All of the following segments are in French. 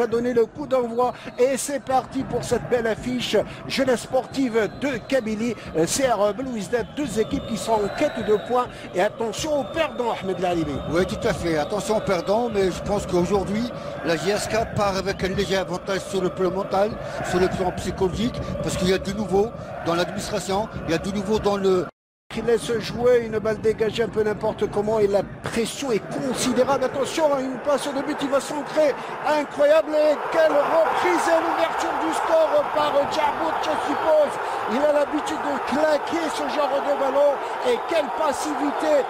va donner le coup d'envoi. Et c'est parti pour cette belle affiche jeunesse sportive de Kabylie. CR Belouizdad, deux équipes qui sont en quête de points. Et attention aux perdants, Ahmed Lalibi. Oui, tout à fait. Attention aux perdants, mais je pense qu'aujourd'hui, la JSK part avec un léger avantage sur le plan mental, sur le plan psychologique, parce qu'il y a du nouveau dans l'administration, il y a du nouveau dans le... Il laisse jouer une balle dégagée un peu n'importe comment et la pression est considérable. Attention, une passe de but, il va s'ancrer. Incroyable, et quelle reprise et l'ouverture du score par Djarbout, je suppose. Il a l'habitude de claquer ce genre de ballon et quelle passivité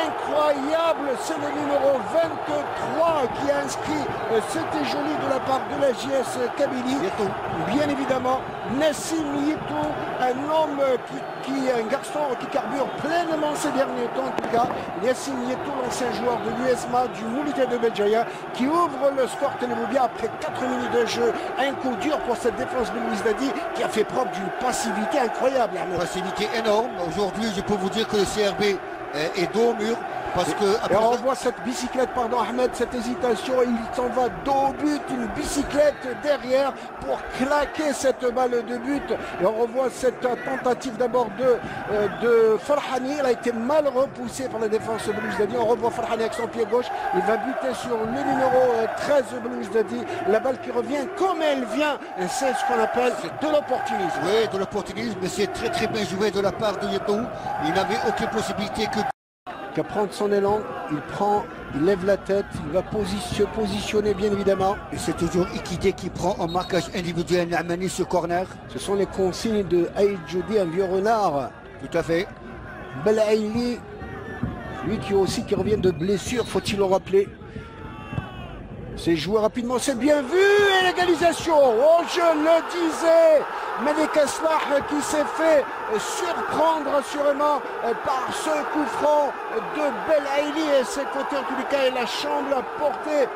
incroyable. C'est le numéro 23 qui a inscrit. C'était joli de la part de la JS Kabylie. Bien évidemment, Nassim Yetou, un homme un garçon qui carbure pleinement ces derniers temps. En tout cas, Nassim Yetou, l'ancien joueur de l'USMA du Moulité de Béjaïa, qui ouvre le score Télémoubia après 4 minutes de jeu. Un coup dur pour cette défense Belouizdadi qui a fait preuve d'une passivité incroyable. Une passivité énorme. Aujourd'hui, je peux vous dire que le CRB est dos au mur. Parce que et on voit cette bicyclette, pardon Ahmed, cette hésitation, il s'en va dos au but, une bicyclette derrière pour claquer cette balle de but. Et on revoit cette tentative d'abord de Farhani, elle a été mal repoussée par la défense Belouizdadi. On revoit Farhani avec son pied gauche, il va buter sur le numéro 13 Belouizdadi. La balle qui revient comme elle vient, c'est ce qu'on appelle de l'opportunisme. Oui, de l'opportunisme, mais c'est très très bien joué de la part de Yetou. Il n'avait aucune possibilité que... Qu'à prendre son élan, il lève la tête, il va se positionner bien évidemment. Et c'est toujours Ikide qui prend en marquage individuel Namani ce corner. Ce sont les consignes de Aïd Joudi, un vieux renard. Tout à fait. Belaïli, lui qui revient de blessure, faut-il le rappeler. C'est joué rapidement, c'est bien vu, et l'égalisation. Oh, je le disais, Malek Aslah qui s'est fait surprendre assurément par ce coup franc de Belaïli et ses côtés en tous les cas et la chambre à portée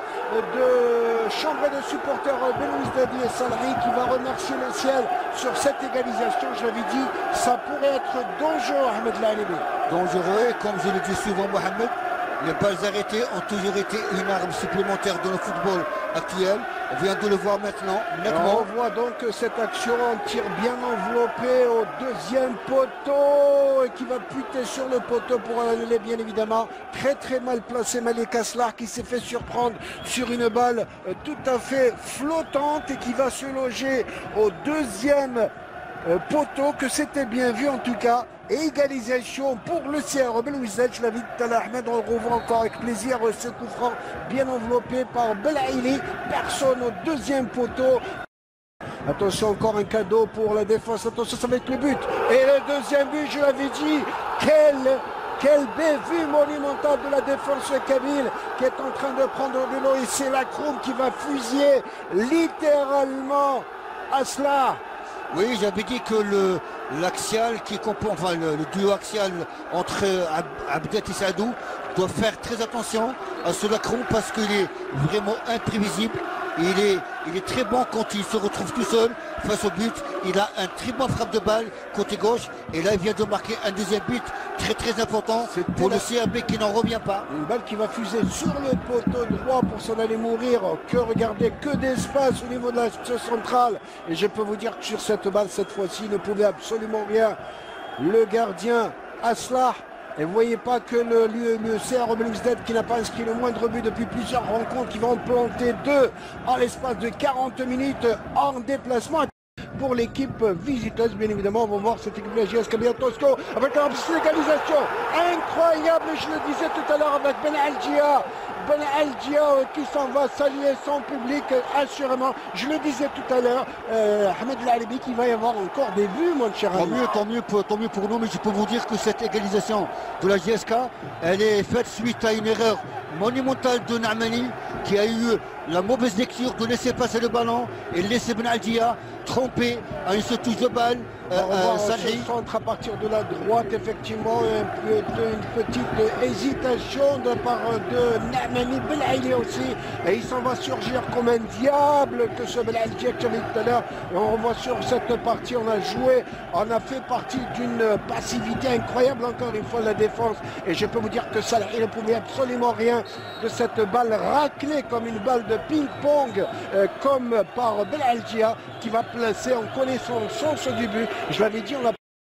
de chambre de supporters Belouizdadi et Salhi qui va remercier le ciel sur cette égalisation. Je l'avais dit, ça pourrait être dangereux, Ahmed Lalibi. Dangereux, comme je le dis souvent, Mohamed. Les balles arrêtées ont toujours été une arme supplémentaire dans le football actuel. On vient de le voir maintenant. On voit donc cette action, un tir bien enveloppé au deuxième poteau et qui va buter sur le poteau pour aller bien évidemment. Très très mal placé Malek Aslah qui s'est fait surprendre sur une balle tout à fait flottante et qui va se loger au deuxième poteau, que c'était bien vu en tout cas. Et égalisation pour le CR Belouizdad, je l'avais dit tout à l'heure, Ahmed, on le revoit encore avec plaisir ce coup franc bien enveloppé par Belaïli, personne au deuxième poteau. Attention, encore un cadeau pour la défense, attention, ça va être le but. Et le deuxième but, je l'avais dit, quelle bévue monumentale de la défense kabyle qui est en train de prendre de l'eau et c'est la Kroum qui va fusiller littéralement Aslah. Oui, j'avais dit que l'axial qui comprend, enfin le duo axial entre Abdet et Saadou doit faire très attention à ce Lacron parce qu'il est vraiment imprévisible. Il est très bon quand il se retrouve tout seul face au but. Il a un très bon frappe de balle côté gauche. Et là, il vient de marquer un deuxième but très très important pour le CRB qui n'en revient pas. Une balle qui va fuser sur le poteau droit pour s'en aller mourir. Regardez, que d'espace au niveau de la centrale. Et je peux vous dire que sur cette balle, cette fois-ci, il ne pouvait absolument rien. Le gardien Aslah. Et vous ne voyez pas que le CR Belouizdad qui n'a pas inscrit le moindre but depuis plusieurs rencontres, qui va en planter deux en l'espace de 40 minutes en déplacement. Pour l'équipe visiteuse, bien évidemment, on va voir cette équipe de la JS Kabylie Tosco avec une égalisation incroyable, je le disais tout à l'heure avec Ben Algia qui s'en va saluer son public assurément. Je le disais tout à l'heure, Ahmed Lalibi qui va y avoir encore des vues, mon cher ami. Tant mieux pour nous, mais je peux vous dire que cette égalisation de la JSK, elle est faite suite à une erreur monumentale de Namani qui a eu la mauvaise lecture de laisser passer le ballon et laisser Ben Aldia tromper à une seule touche de balle Salhi. Centre à partir de la droite, effectivement, une petite hésitation de part de Namani Belaïli aussi. Et il s'en va surgir comme un diable que ce Belaïli que j'avais tout à l'heure. Et on voit sur cette partie, on a joué, on a fait partie d'une passivité incroyable, encore une fois, la défense. Et je peux vous dire que Salhi ne pouvait absolument rien de cette balle raclée comme une balle de ping-pong, comme par Belaïli qui va placer en connaissance du but. Je l'avais dit, on l'a